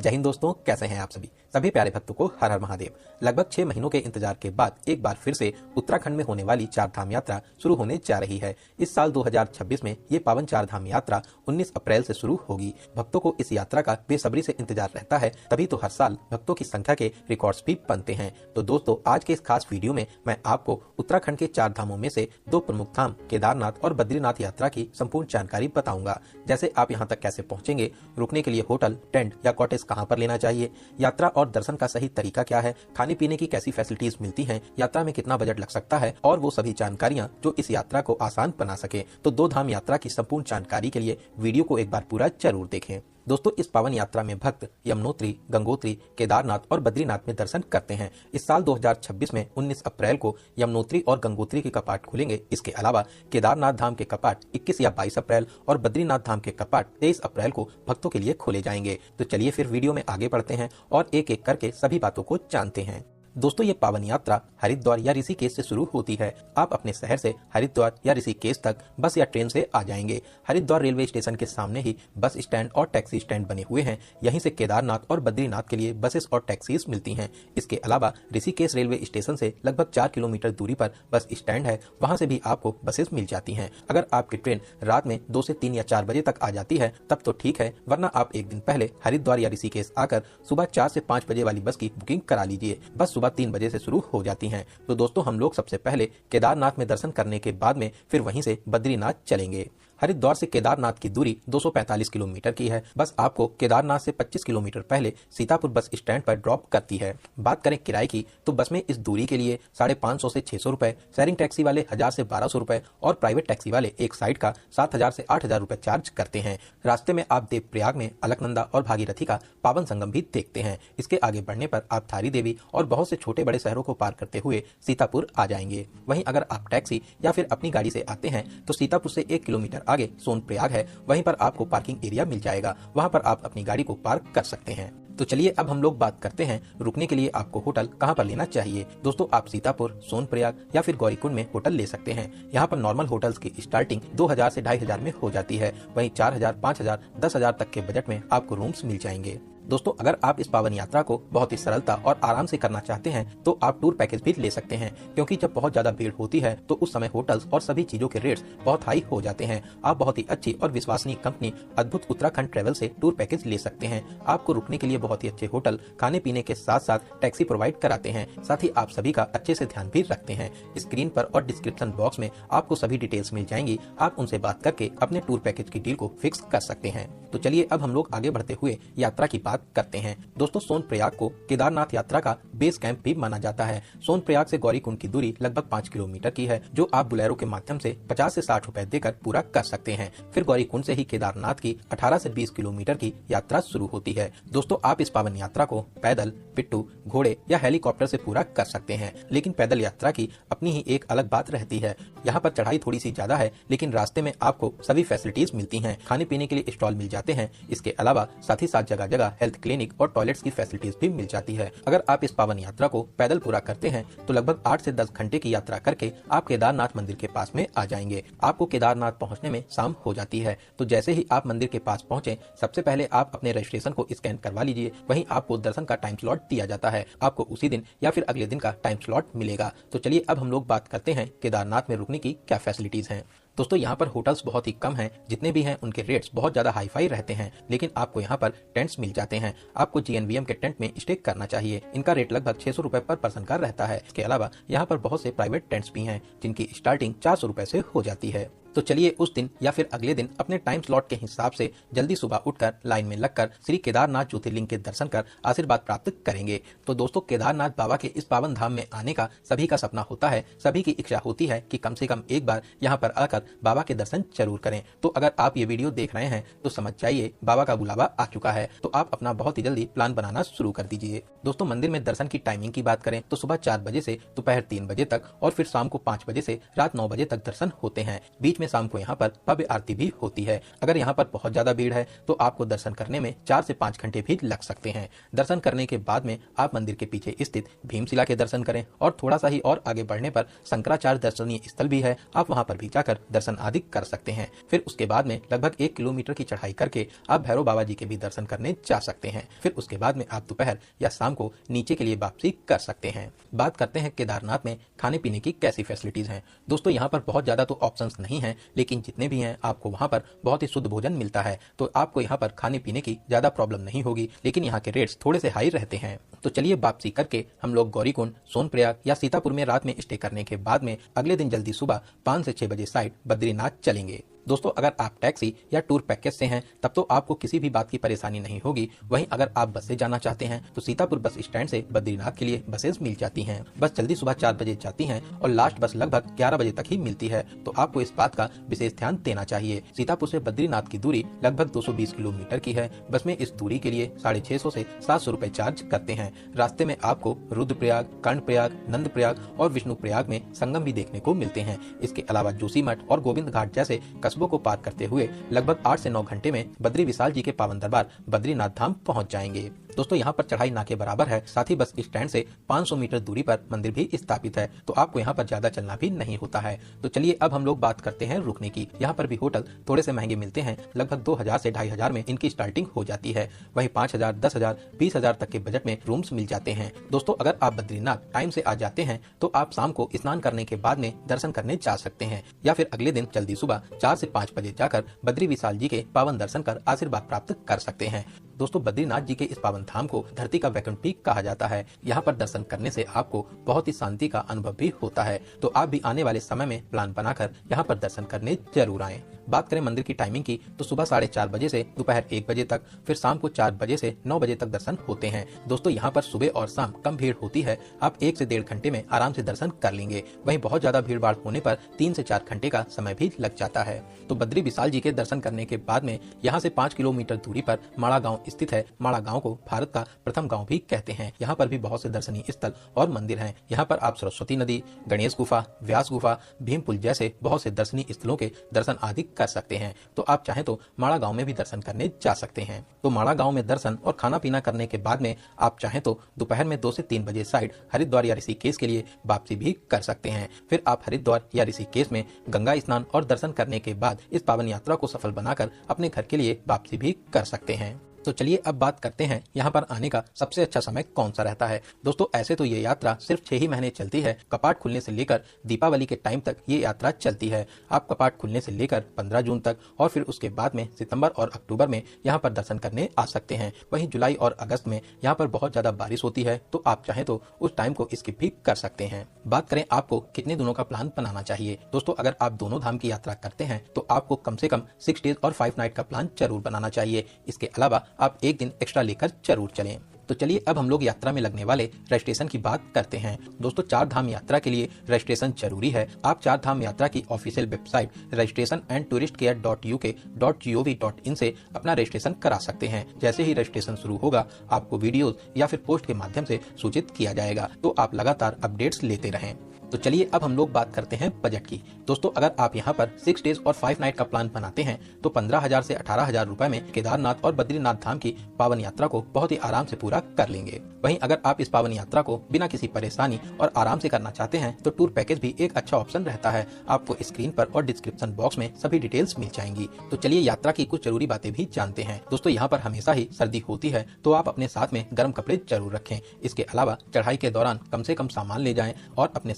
जय हिंद दोस्तों, कैसे हैं आप सभी सभी प्यारे भक्तों को हर हर महादेव। लगभग 6 महीनों के इंतजार के बाद एक बार फिर से उत्तराखंड में होने वाली चार धाम यात्रा शुरू होने जा रही है। इस साल 2026 में ये पावन चार धाम यात्रा 19 अप्रैल से शुरू होगी। भक्तों को इस यात्रा का बेसब्री से इंतजार रहता है, तभी तो हर साल भक्तों की संख्या के रिकॉर्ड्स भी बनते हैं। तो दोस्तों, आज के इस खास वीडियो में मैं आपको उत्तराखंड के चार धामों में से दो प्रमुख धाम केदारनाथ और बद्रीनाथ यात्रा की संपूर्ण जानकारी बताऊंगा। जैसे आप यहाँ तक कैसे पहुंचेंगे, रुकने के लिए होटल, टेंट या कॉटेज कहां पर लेना चाहिए, यात्रा और दर्शन का सही तरीका क्या है, खाने पीने की कैसी फैसिलिटीज मिलती हैं, यात्रा में कितना बजट लग सकता है और वो सभी जानकारियां जो इस यात्रा को आसान बना सके। तो दो धाम यात्रा की संपूर्ण जानकारी के लिए वीडियो को एक बार पूरा जरूर देखें। दोस्तों, इस पावन यात्रा में भक्त यमुनोत्री, गंगोत्री, केदारनाथ और बद्रीनाथ में दर्शन करते हैं। इस साल 2026 में 19 अप्रैल को यमुनोत्री और गंगोत्री के कपाट खुलेंगे। इसके अलावा केदारनाथ धाम के कपाट 21 या 22 अप्रैल और बद्रीनाथ धाम के कपाट 23 अप्रैल को भक्तों के लिए खोले जाएंगे। तो चलिए फिर वीडियो में आगे बढ़ते हैं और एक एक करके सभी बातों को जानते हैं। दोस्तों, ये पावन यात्रा हरिद्वार या ऋषिकेश से शुरू होती है। आप अपने शहर से हरिद्वार या ऋषिकेश तक बस या ट्रेन से आ जाएंगे। हरिद्वार रेलवे स्टेशन के सामने ही बस स्टैंड और टैक्सी स्टैंड बने हुए हैं। यहीं से केदारनाथ और बद्रीनाथ के लिए बसेस और टैक्सीज मिलती हैं। इसके अलावा ऋषिकेश रेलवे स्टेशन से लगभग 4 किलोमीटर दूरी पर बस स्टैंड है, वहां से भी आपको बसेस मिल जाती हैं। अगर आपकी ट्रेन रात में 2 से 3 या 4 बजे तक आ जाती है तब तो ठीक है, वरना आप एक दिन पहले हरिद्वार या ऋषिकेश आकर सुबह 4 से 5 बजे वाली बस की बुकिंग करा लीजिए। बस सुबह 3 बजे से शुरू हो जाती हैं। तो दोस्तों, हम लोग सबसे पहले केदारनाथ में दर्शन करने के बाद में फिर वहीं से बद्रीनाथ चलेंगे। हरिद्वार से केदारनाथ की दूरी 245 किलोमीटर की है। बस आपको केदारनाथ से 25 किलोमीटर पहले सीतापुर बस स्टैंड पर ड्रॉप करती है। बात करें किराए की, तो बस में इस दूरी के लिए 550 से 600 रुपए, शेयरिंग टैक्सी वाले 1000 से 1200 रुपए और प्राइवेट टैक्सी वाले एक साइड का 7000 से 8000 रुपए चार्ज करते हैं। रास्ते में आप देवप्रयाग में अलकनंदा और भागीरथी का पावन संगम भी देखते हैं। इसके आगे बढ़ने पर आप थारी देवी और बहुत से छोटे बड़े शहरों को पार करते हुए सीतापुर आ जाएंगे। वहीं अगर आप टैक्सी या फिर अपनी गाड़ी से आते हैं तो सीतापुर से 1 किलोमीटर आगे सोनप्रयाग है, वहीं पर आपको पार्किंग एरिया मिल जाएगा, वहां पर आप अपनी गाड़ी को पार्क कर सकते हैं। तो चलिए अब हम लोग बात करते हैं रुकने के लिए आपको होटल कहां पर लेना चाहिए। दोस्तों, आप सीतापुर, सोनप्रयाग या फिर गौरीकुंड में होटल ले सकते हैं। यहाँ पर नॉर्मल होटल्स की स्टार्टिंग 2000 से 2500 में हो जाती है। वहीं 4000, 5000, 10,000 तक के बजट में आपको रूम्स मिल जाएंगे। दोस्तों, अगर आप इस पावन यात्रा को बहुत ही सरलता और आराम से करना चाहते हैं तो आप टूर पैकेज भी ले सकते हैं, क्योंकि जब बहुत ज्यादा भीड़ होती है तो उस समय होटल्स और सभी चीजों के रेट्स बहुत हाई हो जाते हैं। आप बहुत ही अच्छी और विश्वसनीय कंपनी अद्भुत उत्तराखंड ट्रेवल से टूर पैकेज ले सकते हैं। आपको रुकने के लिए बहुत ही अच्छे होटल, खाने पीने के साथ साथ टैक्सी प्रोवाइड कराते हैं। साथ ही आप सभी का अच्छे से ध्यान भी रखते हैं। स्क्रीन पर और डिस्क्रिप्शन बॉक्स में आपको सभी डिटेल्स मिल जाएंगी। आप उनसे बात करके अपने टूर पैकेज की डील को फिक्स कर सकते हैं। तो चलिए अब हम लोग आगे बढ़ते हुए यात्रा की बात करते हैं। दोस्तों, सोनप्रयाग को केदारनाथ यात्रा का बेस कैंप भी माना जाता है। सोनप्रयाग से गौरीकुंड की दूरी लगभग 5 किलोमीटर की है, जो आप बुलेरो के माध्यम से 50 से 60 रुपए देकर पूरा कर सकते हैं। फिर गौरीकुंड से ही केदारनाथ की 18 से 20 किलोमीटर की यात्रा शुरू होती है। दोस्तों, आप इस पावन यात्रा को पैदल, पिट्ठू, घोड़े या हेलीकॉप्टर से पूरा कर सकते हैं, लेकिन पैदल यात्रा की अपनी ही एक अलग बात रहती है। यहाँ पर चढ़ाई थोड़ी सी ज्यादा है, लेकिन रास्ते में आपको सभी फैसिलिटीज मिलती हैं। खाने पीने के लिए स्टॉल मिल जाते हैं। इसके अलावा साथ ही साथ जगह जगह हेल्थ क्लिनिक और टॉयलेट्स की फैसिलिटीज भी मिल जाती है। अगर आप इस पावन यात्रा को पैदल पूरा करते हैं तो लगभग 8 से 10 घंटे की यात्रा करके आप केदारनाथ मंदिर के पास में आ जाएंगे। आपको केदारनाथ पहुंचने में शाम हो जाती है। तो जैसे ही आप मंदिर के पास पहुंचे, सबसे पहले आप अपने रजिस्ट्रेशन को स्कैन करवा लीजिए। वहीं आपको दर्शन का टाइम स्लॉट दिया जाता है। आपको उसी दिन या फिर अगले दिन का टाइम स्लॉट मिलेगा। तो चलिए अब हम लोग बात करते हैं केदारनाथ में रुकने की क्या फैसिलिटीज हैं। दोस्तों, यहाँ पर होटल्स बहुत ही कम हैं, जितने भी हैं उनके रेट्स बहुत ज्यादा हाई फाई रहते हैं, लेकिन आपको यहाँ पर टेंट्स मिल जाते हैं। आपको GNVM के टेंट में स्टे करना चाहिए। इनका रेट लगभग 600 रुपए पर पर्सन का रहता है। इसके अलावा यहाँ पर बहुत से प्राइवेट टेंट्स भी हैं, जिनकी स्टार्टिंग 400 रुपए से हो जाती है। तो चलिए उस दिन या फिर अगले दिन अपने टाइम स्लॉट के हिसाब से जल्दी सुबह उठकर लाइन में लगकर श्री केदारनाथ ज्योतिर्लिंग के दर्शन कर आशीर्वाद प्राप्त करेंगे। तो दोस्तों, केदारनाथ बाबा के इस पावन धाम में आने का सभी का सपना होता है, सभी की इच्छा होती है कि कम से कम एक बार यहाँ पर आकर बाबा के दर्शन जरूर करें। तो अगर आप ये वीडियो देख रहे हैं तो समझ जाइए बाबा का बुलावा आ चुका है। तो आप अपना बहुत ही जल्दी प्लान बनाना शुरू कर दीजिए। दोस्तों, मंदिर में दर्शन की टाइमिंग की बात करें तो सुबह 4 बजे से दोपहर 3 बजे तक और फिर शाम को 5 बजे से रात 9 बजे तक दर्शन होते हैं। बीच बीच में शाम को यहाँ पर भव्य आरती भी होती है। अगर यहाँ पर बहुत ज्यादा भीड़ है तो आपको दर्शन करने में 4 से 5 घंटे भी लग सकते हैं। दर्शन करने के बाद में आप मंदिर के पीछे स्थित भीमशिला के दर्शन करें और थोड़ा सा ही और आगे बढ़ने पर शंकराचार्य दर्शनीय स्थल भी है, आप वहां पर भी जाकर दर्शन आदि कर सकते हैं। फिर उसके बाद में लगभग 1 किलोमीटर की चढ़ाई करके आप भैरव बाबा जी के भी दर्शन करने जा सकते हैं। फिर उसके बाद में आप दोपहर या शाम को नीचे के लिए वापसी कर सकते हैं। बात करते हैं केदारनाथ में खाने पीने की कैसी फैसिलिटीज हैं। दोस्तों यहाँ पर बहुत ज्यादा तो ऑप्शंस नहीं है, लेकिन जितने भी हैं आपको वहां पर बहुत ही शुद्ध भोजन मिलता है, तो आपको यहाँ पर खाने पीने की ज्यादा प्रॉब्लम नहीं होगी, लेकिन यहाँ के रेट्स थोड़े से हाई रहते हैं। तो चलिए वापसी करके हम लोग गौरीकुंड, सोनप्रयाग या सीतापुर में रात में स्टे करने के बाद में अगले दिन जल्दी सुबह 5 से 6 बजे साइड बद्रीनाथ चलेंगे। दोस्तों अगर आप टैक्सी या टूर पैकेज से हैं तब तो आपको किसी भी बात की परेशानी नहीं होगी। वहीं अगर आप बस से जाना चाहते हैं तो सीतापुर बस स्टैंड से बद्रीनाथ के लिए बसेस मिल जाती हैं। बस जल्दी सुबह 4 बजे जाती हैं और लास्ट बस लगभग 11 बजे तक ही मिलती है, तो आपको इस बात का विशेष ध्यान देना चाहिए। सीतापुर से बद्रीनाथ की दूरी लगभग 220 किलोमीटर की है। बस में इस दूरी के लिए 650 से 700 रुपए चार्ज करते हैं। रास्ते में आपको रुद्रप्रयाग, कर्णप्रयाग, नंदप्रयाग और विष्णुप्रयाग में संगम भी देखने को मिलते हैं। इसके अलावा जोशीमठ और गोविंद घाट जैसे कस्बों को पार करते हुए लगभग 8 से 9 घंटे में बद्री विशाल जी के पावन दरबार बद्रीनाथ धाम पहुंच जाएंगे। दोस्तों यहाँ पर चढ़ाई ना के बराबर है, साथ ही बस स्टैंड से 500 मीटर दूरी पर मंदिर भी स्थापित है, तो आपको यहाँ पर ज्यादा चलना भी नहीं होता है। तो चलिए अब हम लोग बात करते हैं रुकने की। यहाँ पर भी होटल थोड़े से महंगे मिलते हैं, लगभग 2000 से 2500 में इनकी स्टार्टिंग हो जाती है। वहीं 5000, 10,000, 20,000 तक के बजट में रूम्स मिल जाते हैं। दोस्तों अगर आप बद्रीनाथ टाइम से आ जाते हैं तो आप शाम को स्नान करने के बाद में दर्शन करने जा सकते हैं, या फिर अगले दिन जल्दी सुबह 4 से 5 बजे जाकर बद्री विशाल जी के पावन दर्शन कर आशीर्वाद प्राप्त कर सकते हैं। दोस्तों बद्रीनाथ जी के इस पावन धाम को धरती का वैकुंठ पीक कहा जाता है। यहाँ पर दर्शन करने से आपको बहुत ही शांति का अनुभव भी होता है, तो आप भी आने वाले समय में प्लान बनाकर यहाँ पर दर्शन करने जरूर आएं। बात करें मंदिर की टाइमिंग की तो सुबह 4:30 बजे से दोपहर 1 बजे तक, फिर शाम को 4 बजे से 9 बजे तक दर्शन होते हैं। दोस्तों यहाँ पर सुबह और शाम कम भीड़ होती है, आप 1 से 1.5 घंटे में आराम से दर्शन कर लेंगे। वहीं बहुत ज्यादा भीड़ भाड़ होने पर 3 से 4 घंटे का समय भी लग जाता है। तो बद्री विशाल जी के दर्शन करने के बाद में यहाँ से 5 किलोमीटर दूरी पर माड़ा गाँव स्थित है। माड़ा गाँव को भारत का प्रथम गाँव भी कहते हैं। यहाँ पर भी बहुत से दर्शनीय स्थल और मंदिर हैं। यहाँ पर आप सरस्वती नदी, गणेश गुफा, व्यास गुफा, भीम पुल जैसे बहुत से दर्शनीय स्थलों के दर्शन आदि कर सकते हैं। तो आप चाहें तो माड़ा गांव में भी दर्शन करने जा सकते हैं। तो माड़ा गांव में दर्शन और खाना पीना करने के बाद में आप चाहें तो दोपहर में 2 से 3 बजे साइड हरिद्वार या ऋषिकेश के लिए वापसी भी कर सकते हैं। फिर आप हरिद्वार या ऋषिकेश में गंगा स्नान और दर्शन करने के बाद इस पावन यात्रा को सफल बनाकर अपने घर के लिए वापसी भी कर सकते हैं। तो चलिए अब बात करते हैं यहाँ पर आने का सबसे अच्छा समय कौन सा रहता है। दोस्तों ऐसे तो ये यात्रा सिर्फ 6 ही महीने चलती है। कपाट खुलने से लेकर दीपावली के टाइम तक ये यात्रा चलती है। आप कपाट खुलने से लेकर 15 जून तक और फिर उसके बाद में सितंबर और अक्टूबर में यहाँ पर दर्शन करने आ सकते हैं। वहीं जुलाई और अगस्त में यहाँ पर बहुत ज्यादा बारिश होती है, तो आप चाहें तो उस टाइम को स्किप भी कर सकते हैं। बात करें आपको कितने दिनों का प्लान बनाना चाहिए। दोस्तों अगर आप दोनों धाम की यात्रा करते हैं तो आपको कम से कम 6 डेज और 5 नाइट का प्लान जरूर बनाना चाहिए। इसके अलावा आप 1 दिन एक्स्ट्रा लेकर जरूर चलें। तो चलिए अब हम लोग यात्रा में लगने वाले रजिस्ट्रेशन की बात करते हैं। दोस्तों 4 धाम यात्रा के लिए रजिस्ट्रेशन जरूरी है। आप 4 धाम यात्रा की ऑफिशियल वेबसाइट registration&touristcare.uk.gov.in से अपना रजिस्ट्रेशन करा सकते हैं। जैसे ही रजिस्ट्रेशन शुरू होगा आपको वीडियोस या फिर पोस्ट के माध्यम से सूचित किया जाएगा, तो आप लगातार अपडेट्स लेते रहें। तो चलिए अब हम लोग बात करते हैं बजट की। दोस्तों अगर आप यहाँ पर 6 डेज और 5 नाइट का प्लान बनाते हैं तो 15,000 से 18,000 रुपए में केदारनाथ और बद्रीनाथ धाम की पावन यात्रा को बहुत ही आराम से पूरा कर लेंगे। वहीं अगर आप इस पावन यात्रा को बिना किसी परेशानी और आराम से करना चाहते हैं तो टूर पैकेज भी एक अच्छा ऑप्शन रहता है। आपको स्क्रीन पर और डिस्क्रिप्शन बॉक्स में सभी डिटेल्स मिल जाएंगी। तो चलिए यात्रा की कुछ जरूरी बातें भी जानते हैं। दोस्तों यहाँ पर हमेशा ही सर्दी होती है, तो आप अपने साथ में गर्म कपड़े जरूर रखें। इसके अलावा चढ़ाई के दौरान कम से कम सामान ले जाएं और अपने